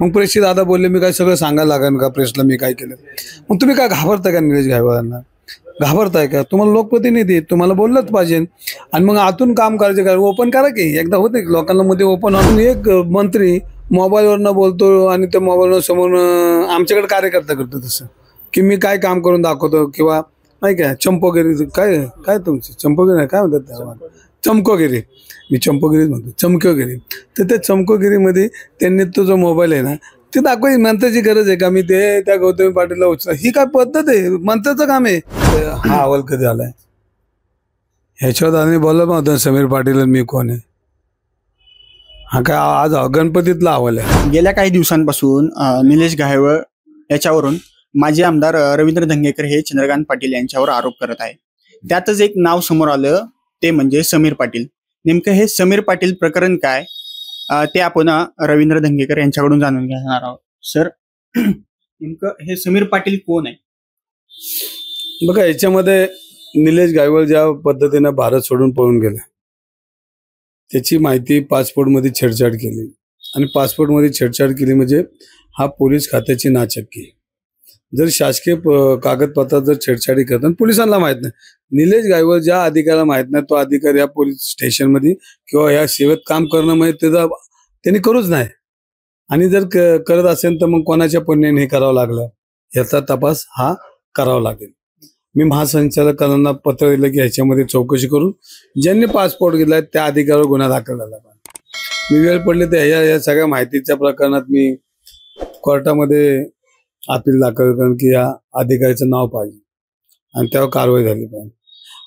मग प्रेसची दादा बोलले मी काय सगळं सांगायला लागेल का प्रेसला मी काय केलं. मग तुम्ही काय घाबरताय का निलेश गायकवाडांना? घाबरताय का? तुम्हाला लोकप्रतिनिधी तुम्हाला बोललंच पाहिजे. आणि मग आतून काम करायचं काय? ओपन करा की एकदा होते लोकांना मध्ये ओपन होऊन. एक मंत्री मोबाईलवरनं बोलतो आणि त्या मोबाईलवर समोर आमच्याकडे कार्यकर्ता करतो तसं की मी काय काम करून दाखवतो किंवा नाही काय चंपोगिरी काय काय तुमची चंपोगिरी काय म्हणतात त्याला चमकोगिरी. मी चंपोगिरीच म्हणतो चमकोगिरी. तर त्या चमकोगिरीमध्ये त्यांनी तो जो मोबाईल आहे ना ते दाखवायची मंत्र्याची गरज आहे का? मी ते त्या गौतमी पाटीलला उचला ही काय पद्धत आहे? मंत्र्याचं काम आहे. हा अहवाल कधी आलाय ह्याच्यावर आम्ही बोललो नव्हतं समीर पाटील मी कोण आहे. हा काय आज गणपतीतला अहवाल आहे. गेल्या काही दिवसांपासून निलेश गायकवाड याच्यावरून माजी आमदार रवींद्र धंगेकर हे चंद्रकांत पाटील यांच्यावर आरोप करत आहे. त्यातच एक नाव समोर आलं ते म्हणजे समीर पाटील. नेमकं हे समीर पाटील प्रकरण काय ते आपण रवींद्र धंगेकर यांच्याकडून जाणून घेणार आहोत. सर नेमकं हे समीर पाटील कोण आहे? बघा याच्यामध्ये निलेश गायकवाड ज्या पद्धतीनं भारत सोडून पळून गेला त्याची माहिती पासपोर्टमध्ये छेडछाड केली आणि पासपोर्टमध्ये छेडछाड केली म्हणजे हा पोलीस खात्याची नाचक्की. जर शासकीय कागदपत्रात जर छेडछाडी करतात पोलिसांना माहित नाही. निलेश गायकवाड ज्या अधिकाऱ्याला माहित नाही तो अधिकारी या पोलीस स्टेशनमध्ये किंवा या सेवेत काम करणं म्हणजे त्याचा त्यांनी करूच नाही. आणि जर करत असेल तर मग कोणाच्या पुण्याने हे करावं लागलं याचा तपास हा करावा लागेल. मी महासंचालकांना पत्र दिलं की ह्याच्यामध्ये चौकशी करून ज्यांनी पासपोर्ट घेतलाय त्या अधिकाऱ्यावर गुन्हा दाखल झाला पाहिजे. मी वेळ पडली तर या सगळ्या माहितीच्या प्रकरणात मी कोर्टामध्ये अपील दाखल करेन की या अधिकाऱ्याचं नाव पाहिजे आणि त्यावर कारवाई झाली पाहिजे.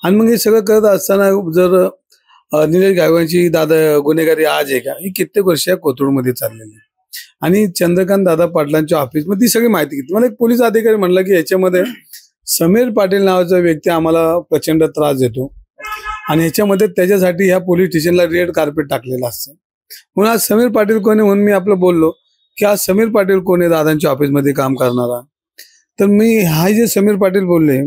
आणि मग हे सगळं करत असताना जर निलेश गायकवाडची दादा गुन्हेगारी आज आहे का? ही कित्येक वर्ष कोथरूडमध्ये चाललेली आहे. आणि चंद्रकांत दादा पाटलांच्या ऑफिसमध्ये ती सगळी माहिती घेतली. मला एक पोलीस अधिकारी म्हणला की याच्यामध्ये समीर पाटील नावाचा व्यक्ती आम्हाला प्रचंड त्रास देतो आणि ह्याच्यामध्ये त्याच्यासाठी ह्या पोलीस स्टेशनला रेड कार्पेट टाकलेलं असतं. म्हणून आज समीर पाटील कोण आहे म्हणून मी आपलं बोललो की आज समीर पाटील कोण आहे दादांच्या ऑफिसमध्ये काम करणारा. तर मी हा जे समीर पाटील बोलले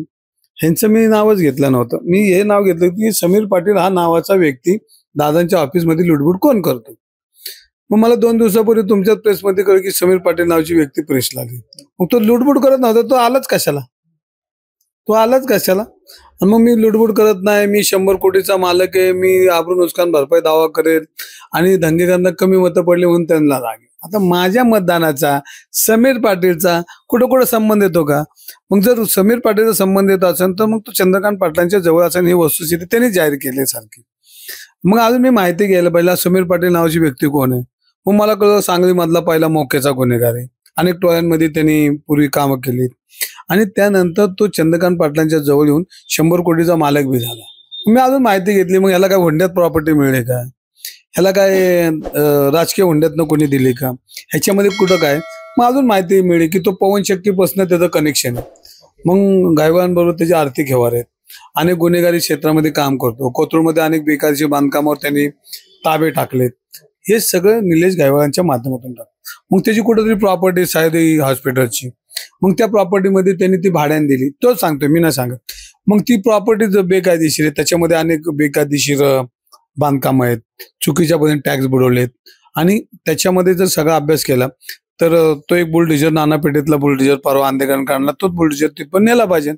ह्यांचं मी नावच घेतलं नव्हतं. मी हे नाव घेतलं की समीर पाटील हा नावाचा व्यक्ती दादांच्या ऑफिसमध्ये लुटबुट कोण करतो. मग मला 2 दिवसापूर्वी तुमच्याच प्रेसमध्ये कळलं की समीर पाटील नावाची व्यक्ती प्रेसला आली. मग तो लुटबुट करत नव्हता तो आलाच कशाला? आणि मग मी लुटबुट करत नाही मी 100 कोटीचा मालक आहे मी आबरू नुकसान भरपाई दावा करेल आणि धंगेकरांना कमी मतं पडली म्हणून त्यांना राग. आता माझ्या मतदानाचा समीर पाटीलचा कुठं संबंध येतो का? मग जर समीर पाटीलचा संबंध येत असेल तर मग तो चंद्रकांत पाटलांच्या जवळ असेल ही वस्तुस्थिती त्यांनी जाहीर केली सारखी. मग अजून मी माहिती घ्यायला पहिला समीर पाटील नावाची व्यक्ती कोण आहे. मग मला कळलं सांगलीमधला पहिला मोक्याचा गुन्हेगार आहे. अनेक टोळ्यांमध्ये त्यांनी पूर्वी कामं केली आणि त्यानंतर तो चंद्रकांत पाटलांच्या जवळ येऊन 100 कोटीचा मालक बी झाला. मी अजून माहिती घेतली मग ह्याला काय हुंड्यात प्रॉपर्टी मिळेल का? ह्याला काय राजकीय हुंड्यातनं कोणी दिली का? ह्याच्यामध्ये कुठं काय? मग अजून माहिती मिळेल की तो पवन शक्तीपासून त्याचं कनेक्शन आहे. मग गायकवाडांबरोबर त्याचे आर्थिक व्यवहार आहेत. अनेक गुन्हेगारी क्षेत्रामध्ये काम करतो. कोथरूडमध्ये अनेक बेकारची बांधकामावर त्यांनी ताबे टाकलेत. हे सगळं निलेश गायकवाडांच्या माध्यमातून टाकतं. मग त्याची कुठेतरी प्रॉपर्टी सायदी हॉस्पिटलची मग त्या प्रॉपर्टीमध्ये त्यांनी ती भाड्याने दिली. तोच सांगतोय मी नाही सांगत. मग ती प्रॉपर्टी जर बेकायदेशीर आहे त्याच्यामध्ये अनेक बेकायदेशीर बांधकाम आहेत चुकीच्या पद्धतीने टॅक्स बुडवलेत आणि त्याच्यामध्ये जर सगळा अभ्यास केला तर तो एक बुलडोजर नानापेठेतला बुलडोजर परवा आंदेकरांना काढला तोच बुलडोजर तिथं नेला पाहिजे.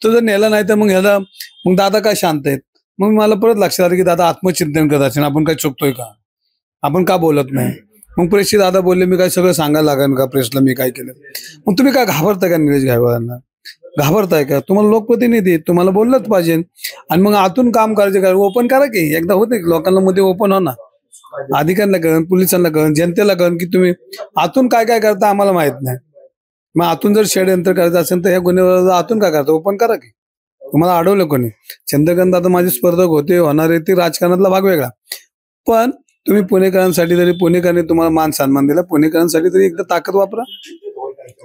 तो जर नेला नाही तर मग ह्याला मग दादा काय शांत आहेत. मग मला परत लक्षात आलं की दादा आत्मचिंतन करत असेल आपण काय चुकतोय का? आपण का बोलत नाही? मग प्रेसची दादा बोलले मी काय सगळं सांगायला लागेल का प्रेसला मी काय केलं. मग तुम्ही काय घाबरताय का निलेश गायकवाडांना? घाबरताय का? तुम्हाला लोकप्रतिनिधी तुम्हाला बोललंच पाहिजे. आणि मग आतून काम करायचं काय? ओपन करा की एकदा होते लोकांना मध्ये ओपन हो ना. अधिकाऱ्यांना कळण पोलिसांना कळण जनतेला कळण की तुम्ही आतून काय काय करता आम्हाला माहित नाही. मग आतून जर षडयंत्र करायचं असेल तर ह्या गुन्हेगाराला आतून काय करता ओपन करा की. तुम्हाला अडवलं कोणी? चंद्रकांत आता माझे स्पर्धक होते होणारे ते राजकारणातला भाग वेगळा. पण तुम्ही पुणेकरांसाठी जरी पुणेकरांनी तुम्हाला मान सन्मान दिला पुणेकरांसाठी तरी एकदा ताकद वापरा.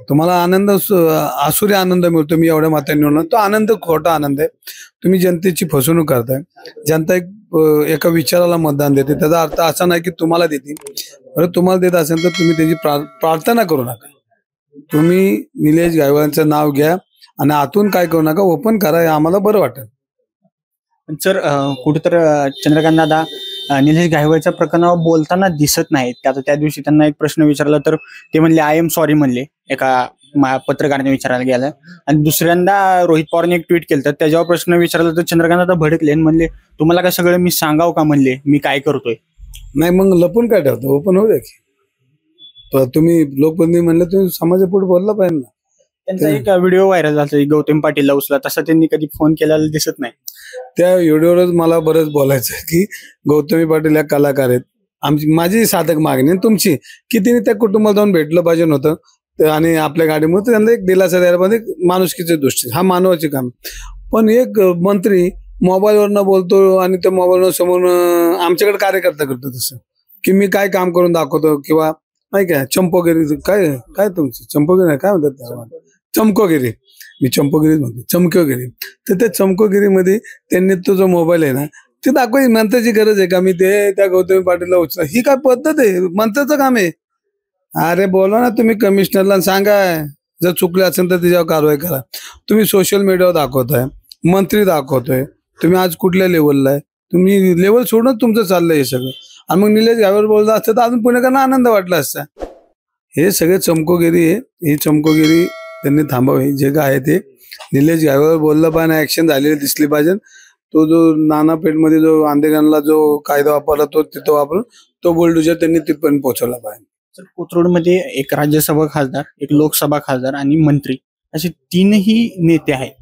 तुम्हाला आनंद आसुरी आनंद मिळतो मी एवढ्या मतांनी निवडणार तो आनंद खोटा आनंद आहे. तुम्ही जनतेची फसवणूक करताय. जनता एका विचाराला मतदान देते त्याचा अर्थ असा नाही की तुम्हाला देतील. बरं तुम्हाला देत असेल तर तुम्ही त्याची प्रार्थना करू नका. तुम्ही निलेश गायकवाडांचं नाव घ्या आणि आतून काय करू नका ओपन करा हे आम्हाला बरं वाटेल. सर कुठेतर चंद्रकांत दादा निलेश घायवळच्या प्रकरणावर बोलताना दिसत नाहीत. आता त्या दिवशी त्यांना एक प्रश्न विचारला तर ते म्हणले आय एम सॉरी म्हणले, एका पत्रकाराने विचारायला गेला. आणि दुसऱ्यांदा रोहित पवारने एक ट्विट केलं तर त्याच्यावर प्रश्न विचारला तर चंद्रकांत आता भडकले आणि म्हणले तुम्हाला काय सगळं मी सांगाव का म्हणले मी काय करतोय. नाही मग लपून काय ठेवतो, ओपन होऊ द्या की. तुम्ही लोकप्रतिनिधी म्हणलं तुम्ही समाजापुढे बोलला पाहिजे ना. त्यांचा एक व्हिडिओ व्हायरल झाला गौतम पाटीलला उचला, तसा त्यांनी कधी फोन केलेला दिसत नाही. त्या व्हिडिओवरच मला बरंच बोलायचं आहे की गौतमी पाटील या कलाकार आहेत. माझी साधक मागणी आणि तुमची की तिने त्या कुटुंबाला जाऊन भेटलं पाहिजे नव्हतं आणि आपल्या गाडीमुळे त्यांना एक दिलासा द्यायला पाहिजे माणुसकीच्या दृष्टीने. हा मानवाचे काम. पण एक मंत्री मोबाईलवरनं बोलतो आणि त्या मोबाईलवर समोर आमच्याकडे कार्यकर्ता करतो तसं की मी काय काम करून दाखवतो किंवा नाही काय चंपोगिरी काय काय तुमची चंपोगिरी काय म्हणतात त्याला, चमकोगिरी. मी चंपोगिरीच म्हणतो, चमकोगिरी. तर त्या चमकोगिरीमध्ये त्यांनी तो जो मोबाईल आहे ना ते दाखवायची मंत्र्याची गरज आहे का मी ते त्या गौतमी पाटीलला उचला, ही काय पद्धत आहे? मंत्र्याचं काम आहे. अरे बोला ना तुम्ही कमिशनरला सांगा जर चुकले असेल तर त्याच्यावर कारवाई करा. तुम्ही सोशल मीडियावर दाखवताय, मंत्री दाखवतोय, तुम्ही आज कुठल्या लेवलला आहे, तुम्ही लेवल सोडूनच तुमचं चाललंय हे सगळं. आणि मग निलेश घायवळ बोलला असतं तर अजून पुणेकरांना आनंद वाटला असता. हे सगळे चमकोगिरी आहे. ही चमकोगिरी त्यांनी थांबावी. जे काय आहे ते निलेश घायवळ बोललं पाहिजे, ऍक्शन झालेली दिसली पाहिजे. तो जो नानापेठमध्ये जो आंदेगानला जो कायदा वापरला तो तिथं वापरून तो बुलडोजर त्यांनी तिथपर्यंत पोहोचवला पाहिजे. कोथरूडमध्ये एक राज्यसभा खासदार, एक लोकसभा खासदार आणि मंत्री असे तीनही नेते आहेत.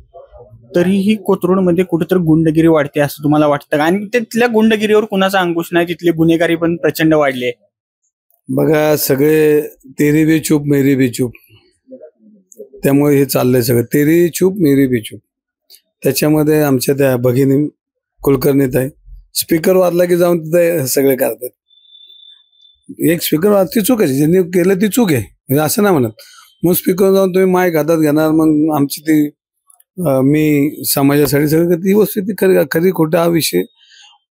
तरीही कोथरूडमध्ये कुठेतरी गुंडगिरी वाढते असं तुम्हाला वाटतं का? आणि तिथल्या गुंडगिरीवर कुणाचा अंकुश नाही, तिथले गुन्हेगारी पण प्रचंड वाढले. बघा सगळे तेरी बी चूप मेरी बी चूप, त्यामुळे हे चाललंय सगळं तेरी चूप मेरी बी चूप. त्याच्यामध्ये आमच्या त्या भगिनी कुलकर्णीत आहे, स्पीकर वाजला की जाऊन तिथे सगळे करतात. एक स्पीकर वाजती चूक आहे, ज्यांनी केलं ती चूक आहे म्हणजे असं नाही म्हणत. मग स्पीकर जाऊन तुम्ही माईक हातात घेणार, मग आमची ती मी समाजासाठी सगळं ती वस्तू ती खरी खोटा हा विषय.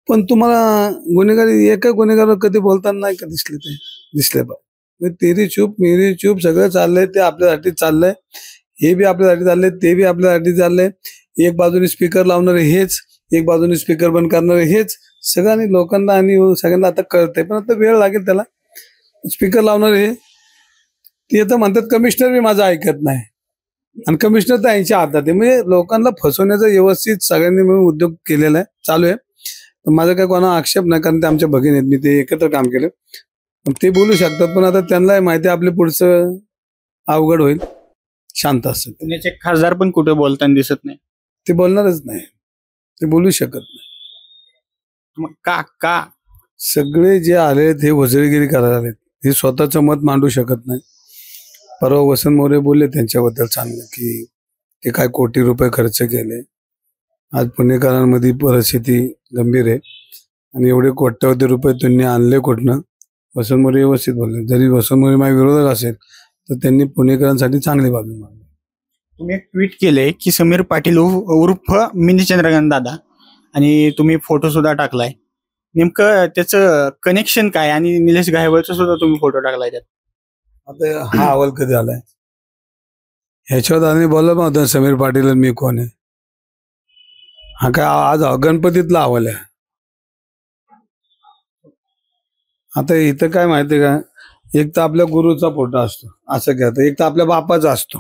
पण तुम्हाला गुन्हेगारी एका गुन्हेगारावर कधी बोलताना नाही का दिसले पाहिजे. तेरी चूप मेरी चूप सगळं चाललंय ते आपल्यासाठी चाललंय, हे बी आपल्यासाठी चाललंय, ते बी आपल्यासाठी चाललंय. एक बाजूने स्पीकर लावणारे हेच, एक बाजूने स्पीकर बंद करणारे हेच. सगळ्यांनी लोकांना आणि सगळ्यांना आता कळतंय, पण आता वेळ लागेल त्याला. स्पीकर लावणारे हे ते तर म्हणतात कमिशनर बी माझं ऐकत नाही आणि कमिशनर तर यांच्या हातात आहे. म्हणजे लोकांना फसवण्याचा व्यवस्थित सगळ्यांनी मिळून उद्योग केलेला आहे, चालू आहे. माझा काय कोणा आक्षेप नाही, कारण ते आमच्या भगिनी आहेत, मी ते एकत्र काम केलं. ते बोलू शकतात, पण आता त्यांना माहिती आहे आपले पुढचं अवघड होईल. शांत असतात. पुण्याचे खासदार पण कुठे बोलताना दिसत नाही. ते बोलणारच नाही, ते बोलू शकत नाही. मग का सगळे जे आले ते वजळगिरी करायला आलेत, हे स्वतःचं मत मांडू शकत नाही. परवा वसंत मोरे बोलले त्यांच्याबद्दल चांगलं की ते काय कोटी रुपये खर्च केले. आज पुणेकरांमध्ये परिस्थिती गंभीर आहे आणि एवढे कोट्यवधी रुपये त्यांनी आणले कुठनं. वसंत मोरे व्यवस्थित बोलले. जरी वसंत मोरे माझ्या विरोधक असेल तर त्यांनी पुणेकरांसाठी चांगली बाजू मांडली. तुम्ही एक ट्विट केले की समीर पाटील उर्फ मिनी चंद्रकांत दादा, आणि तुम्ही फोटो सुद्धा टाकलाय. नेमकं त्याचं कनेक्शन काय? आणि निलेश घायवळचा सुद्धा तुम्ही फोटो टाकलाय त्यात. आता हा अहवाल कधी आलाय ह्याच्यावर आम्ही बोललो नव्हतं समीर पाटील मी कोण आहे. हा काय आज गणपतीतला अहवाल आहे. आता इथं काय माहितीये का, एक तर आपल्या गुरुचा फोटो असतो असं काय, एक तर आपल्या बापाचा असतो,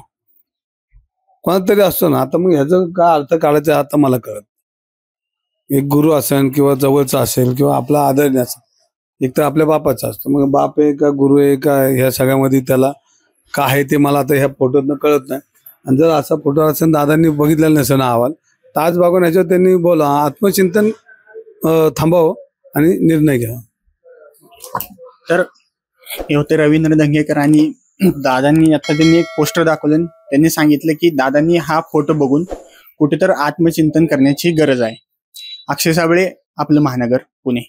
कोणाचा तरी असतो ना. आता मग ह्याचा काय अर्थ काढायचा आता मला कळत. एक गुरु असेल किंवा जवळचा असेल किंवा आपला आदरणीय असेल, एक तर आपल्या बापाचा असतो. मग बाप आहे का गुरु आहे का ह्या सगळ्यामध्ये त्याला काय आहे ते मला आता ह्या फोटोतनं कळत नाही. आणि जर असा फोटो असेल दादांनी बघितलेला नसेल ना अहवाल, तर आज बघून ह्याच्यावर त्यांनी बोला आत्मचिंतन थांबावं आणि निर्णय घ्यावा. तर हे होते रवींद्र धंगेकर. आणि दादांनी आता त्यांनी एक पोस्टर दाखवलं, त्यांनी सांगितलं की दादांनी हा फोटो बघून कुठेतरी आत्मचिंतन करण्याची गरज आहे. अक्षय साबळे, आपलं महानगर, पुणे.